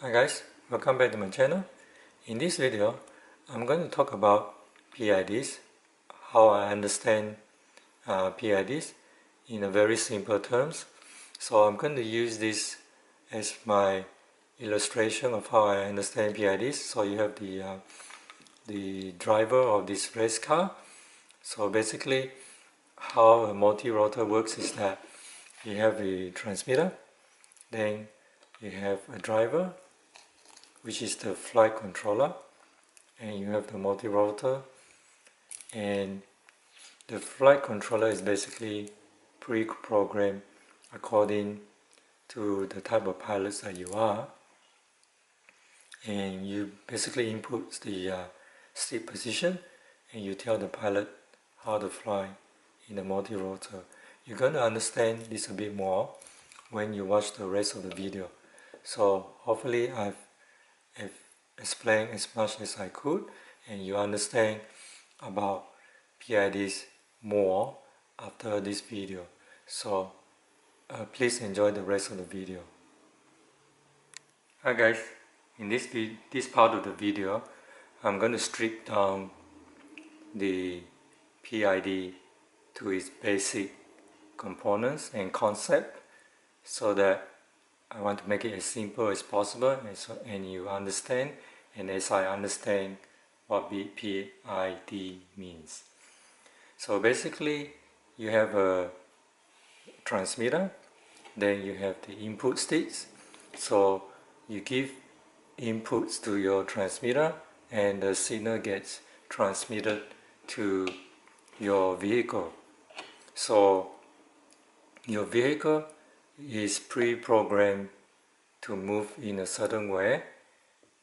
Hi guys, welcome back to my channel. In this video, I'm going to talk about PIDs, how I understand PIDs in a very simple terms. So I'm going to use this as my illustration of how I understand PIDs. So you have the driver of this race car. So basically, how a multi-rotor works is that you have a transmitter, then you have a driver, which is the flight controller, and you have the multi-rotor, and the flight controller is basically pre-programmed according to the type of pilots that you are, and you basically input the seat position and you tell the pilot how to fly in the multi-rotor. You're going to understand this a bit more when you watch the rest of the video. So hopefully I've explained as much as I could and you understand about PIDs more after this video. So please enjoy the rest of the video. Hi guys, in this part of the video I'm going to strip down the PID to its basic components and concept, so that I want to make it as simple as possible and you understand, and as I understand what PID means. So basically you have a transmitter, then you have the input states. So you give inputs to your transmitter and the signal gets transmitted to your vehicle. So your vehicle is pre-programmed to move in a certain way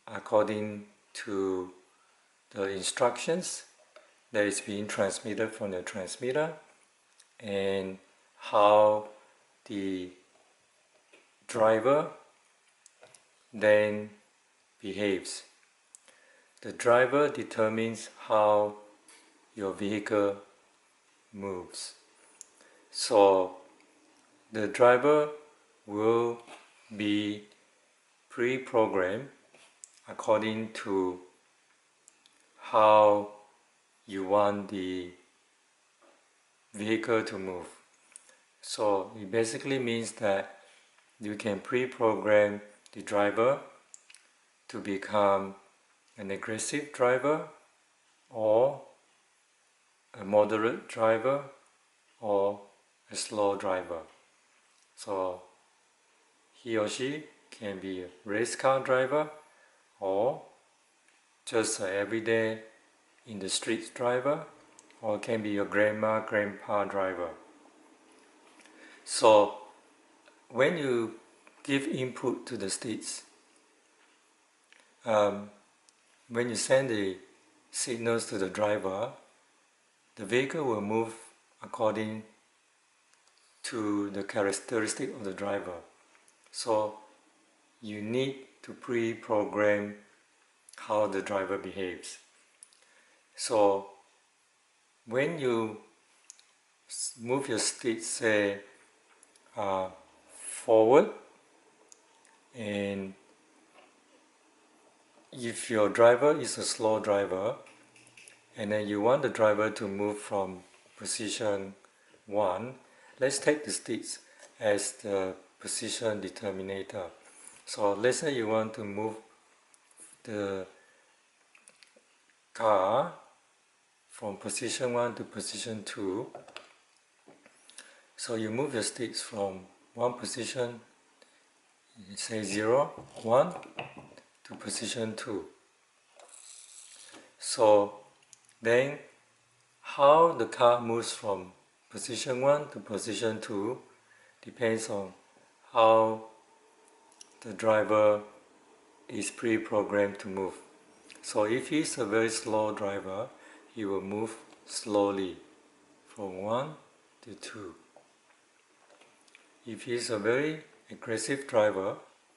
according to the instructions that is being transmitted from the transmitter and how the driver then behaves. The driver determines how your vehicle moves. So the driver will be pre-programmed according to how you want the vehicle to move. So it basically means that you can pre-program the driver to become an aggressive driver or a moderate driver or a slow driver. So he or she can be a race car driver or just an everyday in the street driver, or can be your grandma, grandpa driver. So when you give input to the states, when you send the signals to the driver, the vehicle will move according to the characteristic of the driver. So you need to pre-program how the driver behaves. So when you move your stick, say forward, and if your driver is a slow driver and then you want the driver to move from position 1, let's take the sticks as the position determinator. So let's say you want to move the car from position 1 to position 2. So you move your sticks from one position, say 0, 1, to position 2. So then how the car moves from position 1 to position 2 depends on how the driver is pre-programmed to move. So if he's a very slow driver, he will move slowly from 1 to 2. If he's a very aggressive driver,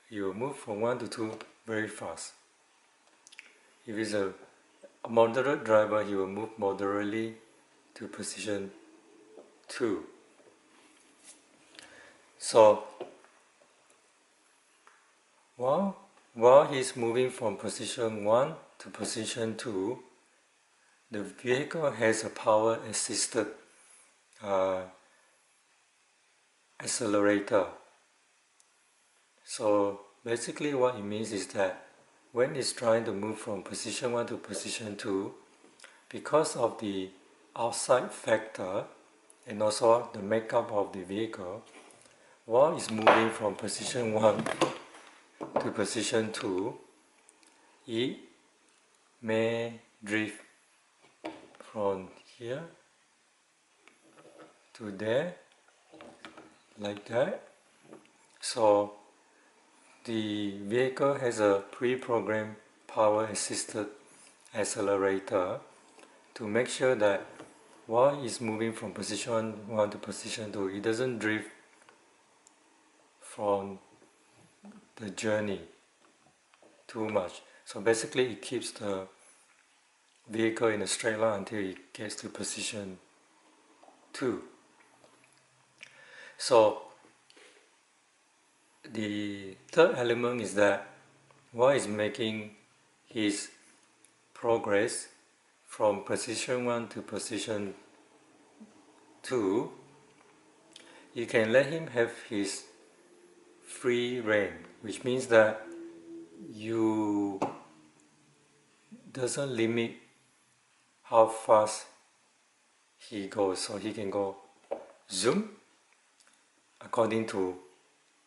he will move from 1 to 2 very fast. If he's a moderate driver, he will move moderately to position 2. So, well, while he's moving from position 1 to position 2, the vehicle has a power assisted accelerator. So basically what it means is that when it's trying to move from position 1 to position 2, because of the outside factor and also the makeup of the vehicle, while it's moving from position 1 to position 2, it may drift from here to there, like that. So the vehicle has a pre-programmed power assisted accelerator to make sure that while it's moving from position 1 to position 2, it doesn't drift from the journey too much. So basically it keeps the vehicle in a straight line until it gets to position 2. So the third element is that while it's making his progress from position 1 to position 2, you can let him have his free reign, which means that you doesn't limit how fast he goes, so he can go zoom according to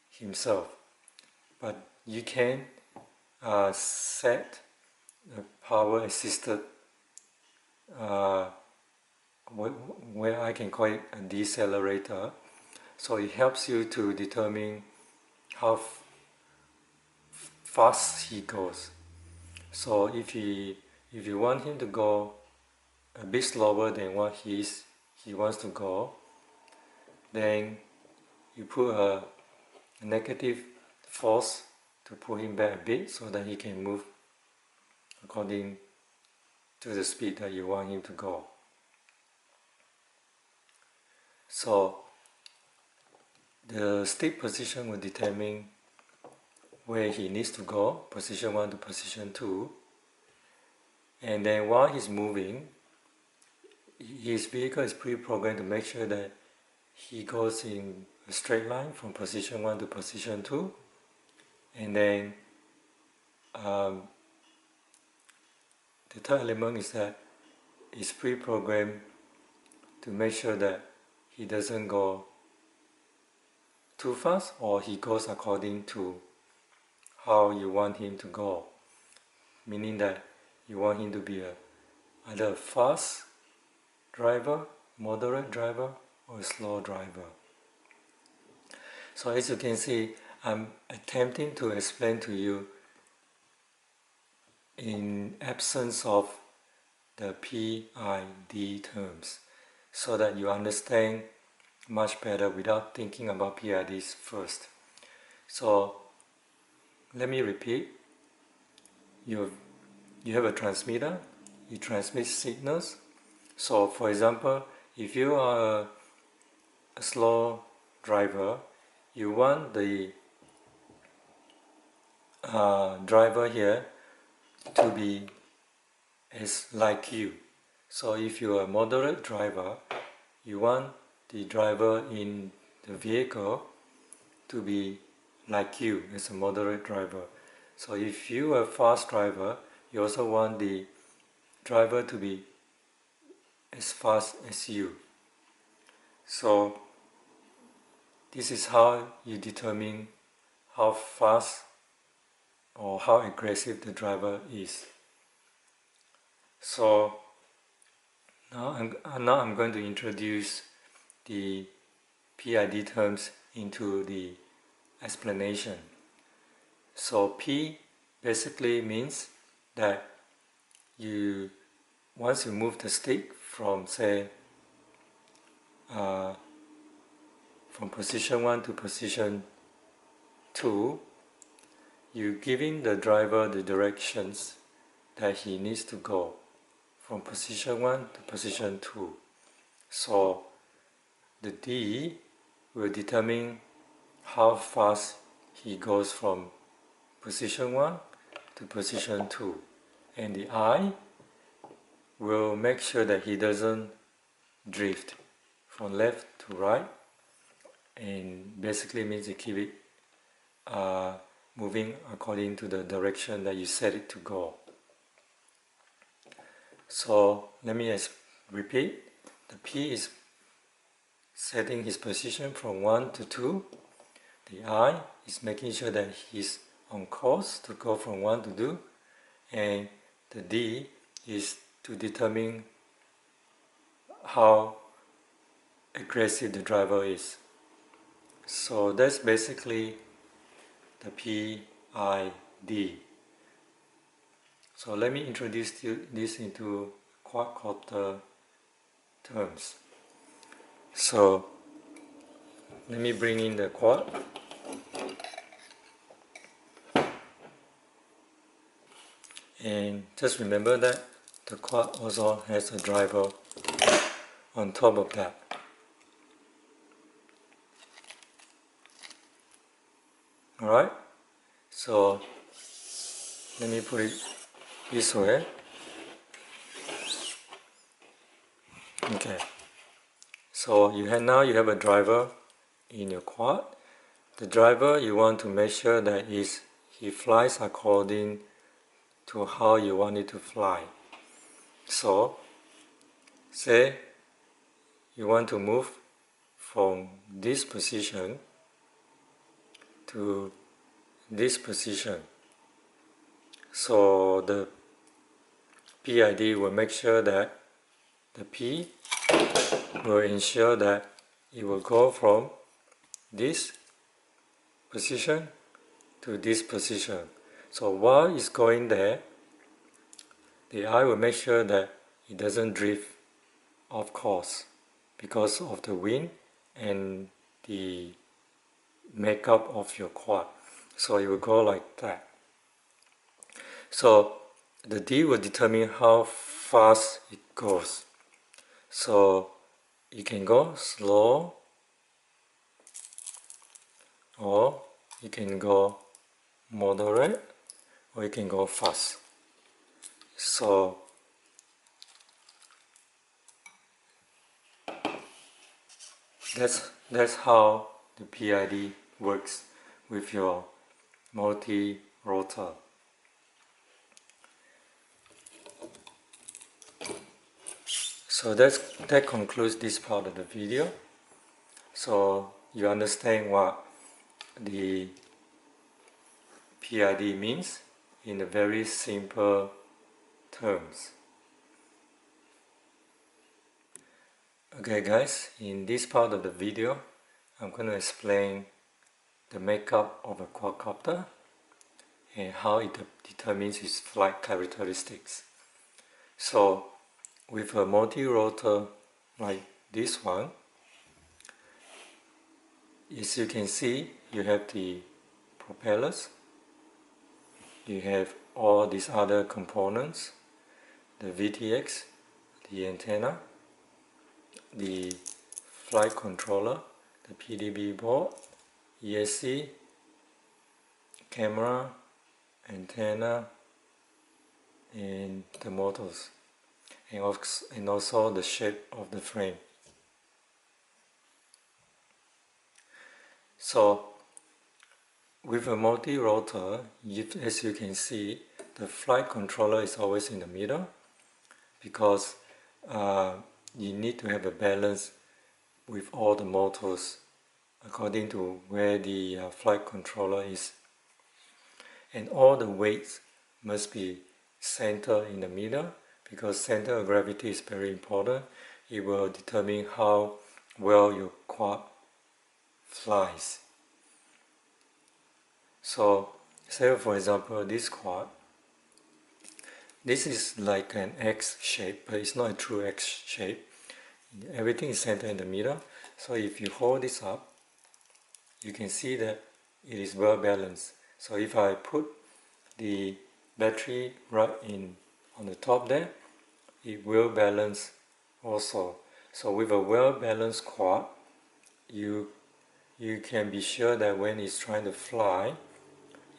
himself, but you can set the power assisted where I can call it a decelerator, so it helps you to determine how fast he goes. So if you want him to go a bit slower than what he wants to go, then you put a negative force to pull him back a bit so that he can move according to the speed that you want him to go. So the stick position will determine where he needs to go, position 1 to position 2, and then while he's moving, his vehicle is pre-programmed to make sure that he goes in a straight line from position 1 to position 2, and then the third element is that it's pre-programmed to make sure that he doesn't go too fast, or he goes according to how you want him to go, meaning that you want him to be either a fast driver, moderate driver, or a slow driver. So as you can see, I'm attempting to explain to you in absence of the P.I.D terms, so that you understand much better without thinking about P.I.Ds first. So let me repeat. You have a transmitter, you transmit signals. So for example, if you are a slow driver, you want the driver here to be as like you. So if you are a moderate driver, you want the driver in the vehicle to be like you as a moderate driver. So if you are a fast driver, you also want the driver to be as fast as you. So this is how you determine how fast or how aggressive the driver is. So now I'm going to introduce the P.I.D terms into the explanation. So P basically means that once you move the stick from, say, from position 1 to position 2, you're giving the driver the directions that he needs to go from position 1 to position 2. So the D will determine how fast he goes from position 1 to position 2, and the eye will make sure that he doesn't drift from left to right, and basically means you keep it moving according to the direction that you set it to go. So let me repeat. The P is setting his position from 1 to 2. The I is making sure that he's on course to go from 1 to 2, and the D is to determine how aggressive the driver is. So that's basically the P.I.D. So let me introduce this into quadcopter terms. So let me bring in the quad. And just remember that the quad also has a driver on top of that. Alright, so let me put it this way. Okay, so now you have a driver in your quad. The driver, you want to make sure that he flies according to how you want it to fly. So say you want to move from this position to this position. So the P.I.D will make sure that the P will ensure that it will go from this position to this position. So while it's going there, the I will make sure that it doesn't drift off course because of the wind and the makeup of your quad. So it will go like that. So the D will determine how fast it goes. So you can go slow, or you can go moderate, or you can go fast. So that's how the P.I.D works with your multi-rotor. So that concludes this part of the video. So you understand what the P.I.D means in a very simple terms. Okay guys, in this part of the video, I'm going to explain the makeup of a quadcopter and how it determines its flight characteristics. So with a multi-rotor like this one, as you can see, you have the propellers, you have all these other components, the VTX, the antenna, the flight controller, the PDB board, ESC, camera, antenna, and the motors, and also the shape of the frame. So with a multi-rotor, as you can see, the flight controller is always in the middle because you need to have a balance with all the motors according to where the flight controller is. And all the weights must be centered in the middle because center of gravity is very important. It will determine how well your quad flies. So say for example this quad, this is like an X shape, but it's not a true X shape. Everything is centered in the middle. So if you hold this up, you can see that it is well balanced. So if I put the battery right on the top there, it will balance also. So with a well balanced quad, you can be sure that when it's trying to fly,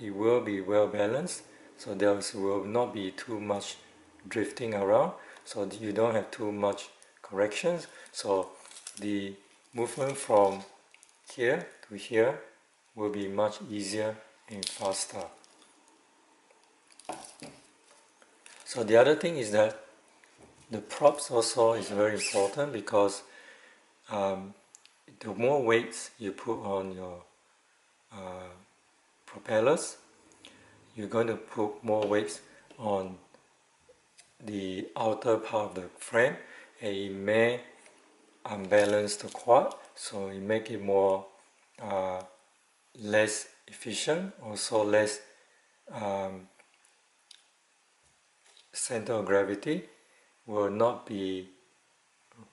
it will be well balanced, so there will not be too much drifting around, so you don't have too much corrections, so the movement from here to here will be much easier and faster. So the other thing is that the props also is very important, because the more weights you put on your propellers, you're going to put more weights on the outer part of the frame, and it may unbalance the quad, so it make it more less efficient, also less center of gravity will not be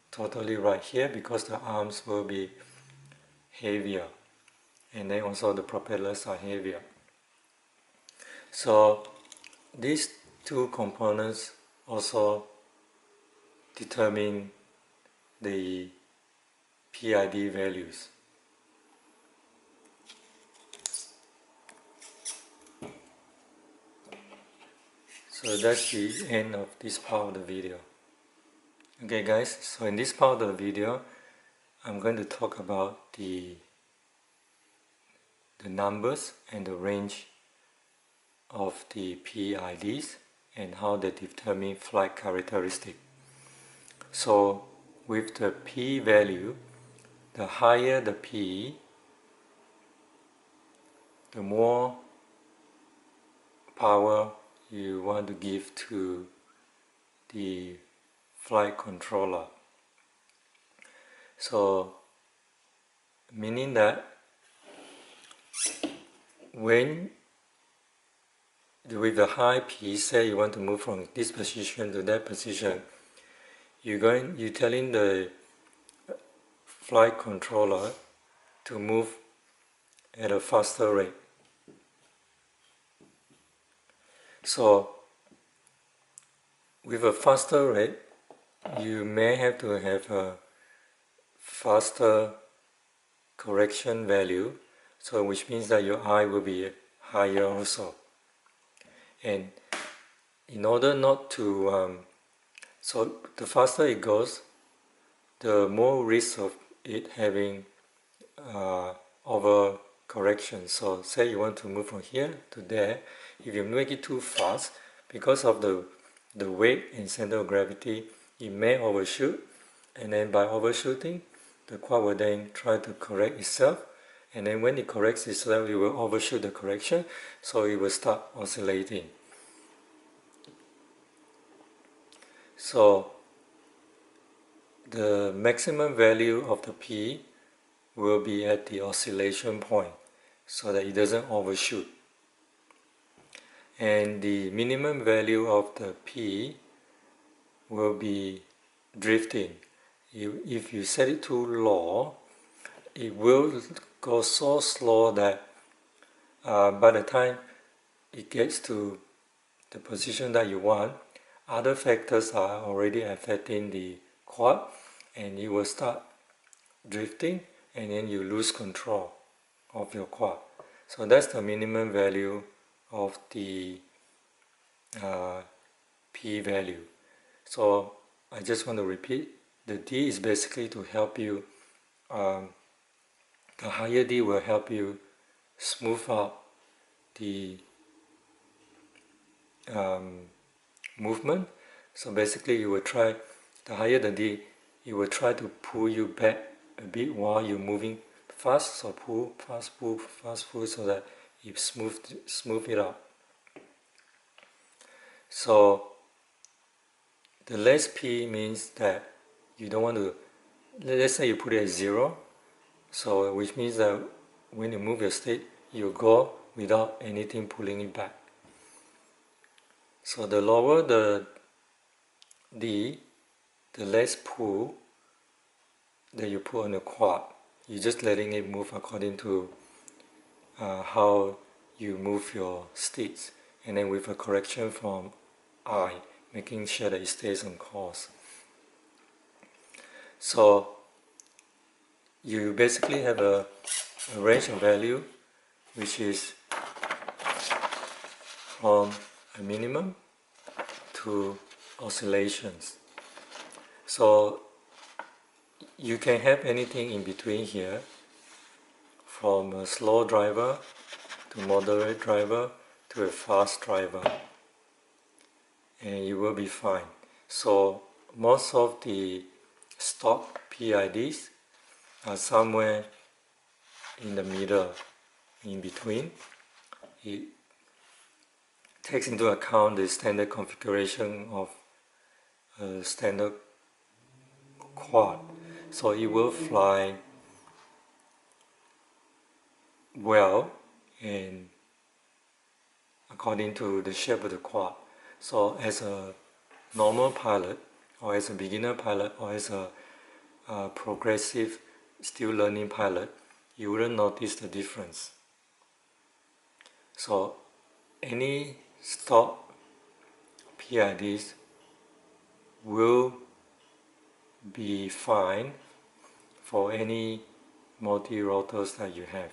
totally right here, because the arms will be heavier, and then also the propellers are heavier. So these two components also determine the P.I.D values. So that's the end of this part of the video. Okay guys, so in this part of the video I'm going to talk about the numbers and the range of the P.I.Ds and how they determine flight characteristic. So with the P value, the higher the P, the more power you want to give to the flight controller. So meaning that when with the high P, say you want to move from this position to that position, you're telling the flight controller to move at a faster rate. So with a faster rate, you may have to have a faster correction value, so which means that your I will be higher also. And in order not to, so the faster it goes, the more risk of it having over correction. So say you want to move from here to there, if you make it too fast, because of the weight and center of gravity, it may overshoot, and then by overshooting, the quad will then try to correct itself, and then when it corrects itself, it will overshoot the correction, so it will start oscillating. So the maximum value of the P will be at the oscillation point, so that it doesn't overshoot. And the minimum value of the P will be drifting. If you set it too low, it will go so slow that by the time it gets to the position that you want, other factors are already affecting the quad, and you will start drifting, and then you lose control of your quad. So that's the minimum value of the P value. So I just want to repeat, the D is basically to help you, the higher D will help you smooth out the movement. So basically you will try, the higher the D, it will try to pull you back a bit while you're moving fast, so pull, fast pull, so that you smooth it out. So the less P means that you don't want to, let's say you put it at 0, so which means that when you move your stick, you go without anything pulling it back. So the lower the D, the less pull that you put on the quad. You're just letting it move according to how you move your sticks, and then with a correction from I, making sure that it stays on course. So you basically have a range of value, which is from a minimum to oscillations. So you can have anything in between here, from a slow driver to moderate driver to a fast driver, and you will be fine. So most of the stock P.I.Ds are somewhere in the middle, in between. It takes into account the standard configuration of a standard quad, so it will fly well and according to the shape of the quad. So as a normal pilot, or as a beginner pilot, or as a progressive still learning pilot, you wouldn't notice the difference. So any stock P.I.Ds will be fine for any multi-rotors that you have.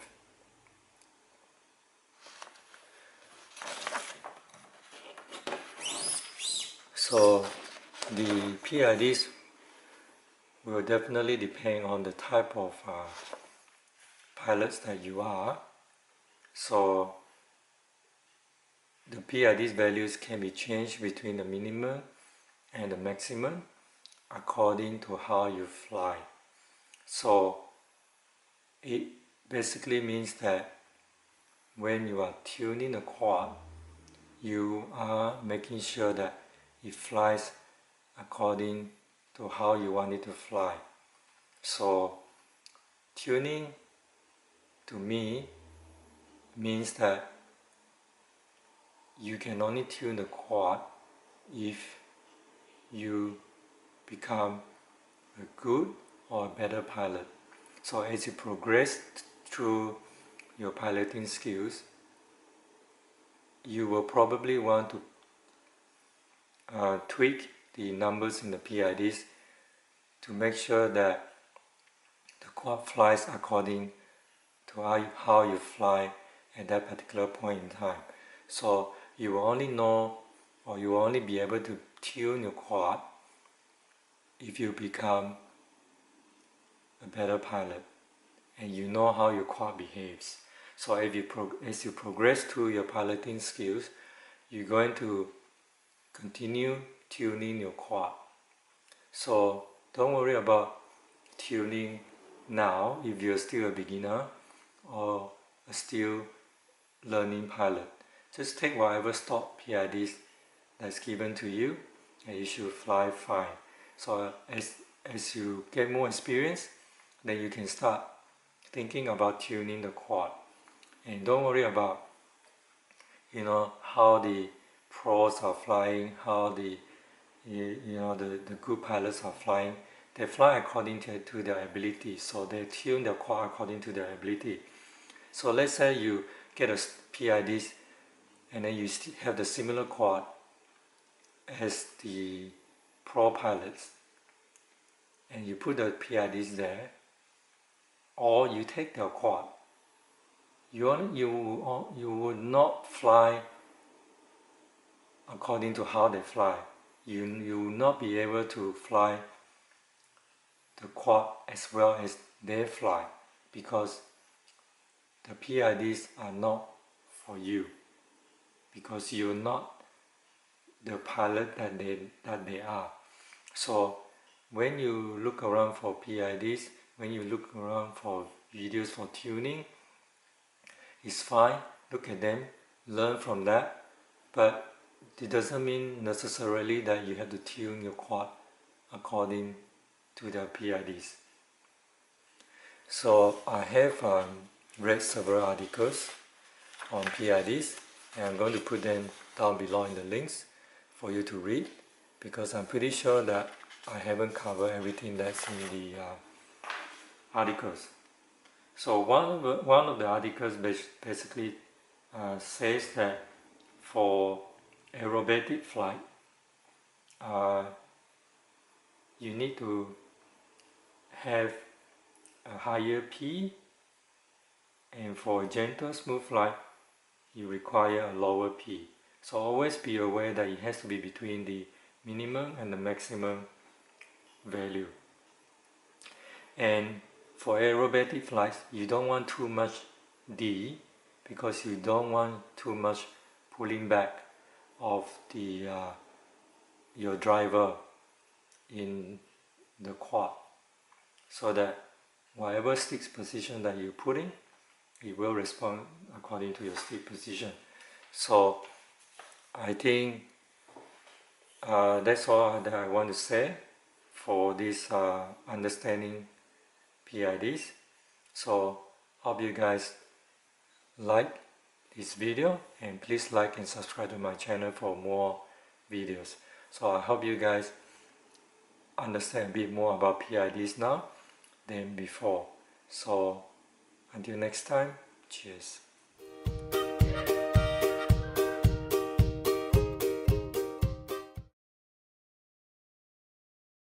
So the P.I.Ds will definitely depend on the type of pilots that you are. So the P.I.D's values can be changed between the minimum and the maximum according to how you fly. So it basically means that when you are tuning the quad, you are making sure that it flies according to how you want it to fly. So tuning to me means that you can only tune the quad if you become a good or a better pilot. So as you progress through your piloting skills, you will probably want to tweak the numbers in the P.I.Ds to make sure that the quad flies according to how you fly at that particular point in time. So you will only know, or you will only be able to tune your quad if you become a better pilot and you know how your quad behaves. So as you progress through your piloting skills, you're going to continue tuning your quad. So don't worry about tuning now if you're still a beginner or a still learning pilot. Just take whatever stock P.I.Ds that's given to you and you should fly fine. So as you get more experience, then you can start thinking about tuning the quad. And don't worry about how the pros are flying, how the good pilots are flying. They fly according to their ability, so they tune their quad according to their ability. So let's say you get a P.I.Ds and then you have the similar quad as the pro pilots, and you put the P.I.Ds there, or you take their quad. You would not fly according to how they fly. You will not be able to fly the quad as well as they fly, because the P.I.Ds are not for you, because you're not the pilot that they are. So when you look around for P.I.Ds, when you look around for videos for tuning, it's fine, look at them, learn from that, but it doesn't mean necessarily that you have to tune your quad according to the P.I.Ds. So I have read several articles on P.I.Ds, and I'm going to put them down below in the links for you to read, because I'm pretty sure that I haven't covered everything that's in the articles. So one of the articles basically says that for aerobatic flight, you need to have a higher P, and for gentle smooth flight, you require a lower P. So always be aware that it has to be between the minimum and the maximum value. And for aerobatic flights, you don't want too much D because you don't want too much pulling back of the your driver in the quad, so that whatever stick position that you put in, it will respond according to your stick position. So I think that's all that I want to say for this understanding P.I.Ds. So hope you guys like this video, and please like and subscribe to my channel for more videos. So I hope you guys understand a bit more about P.I.Ds now than before. So until next time, cheers.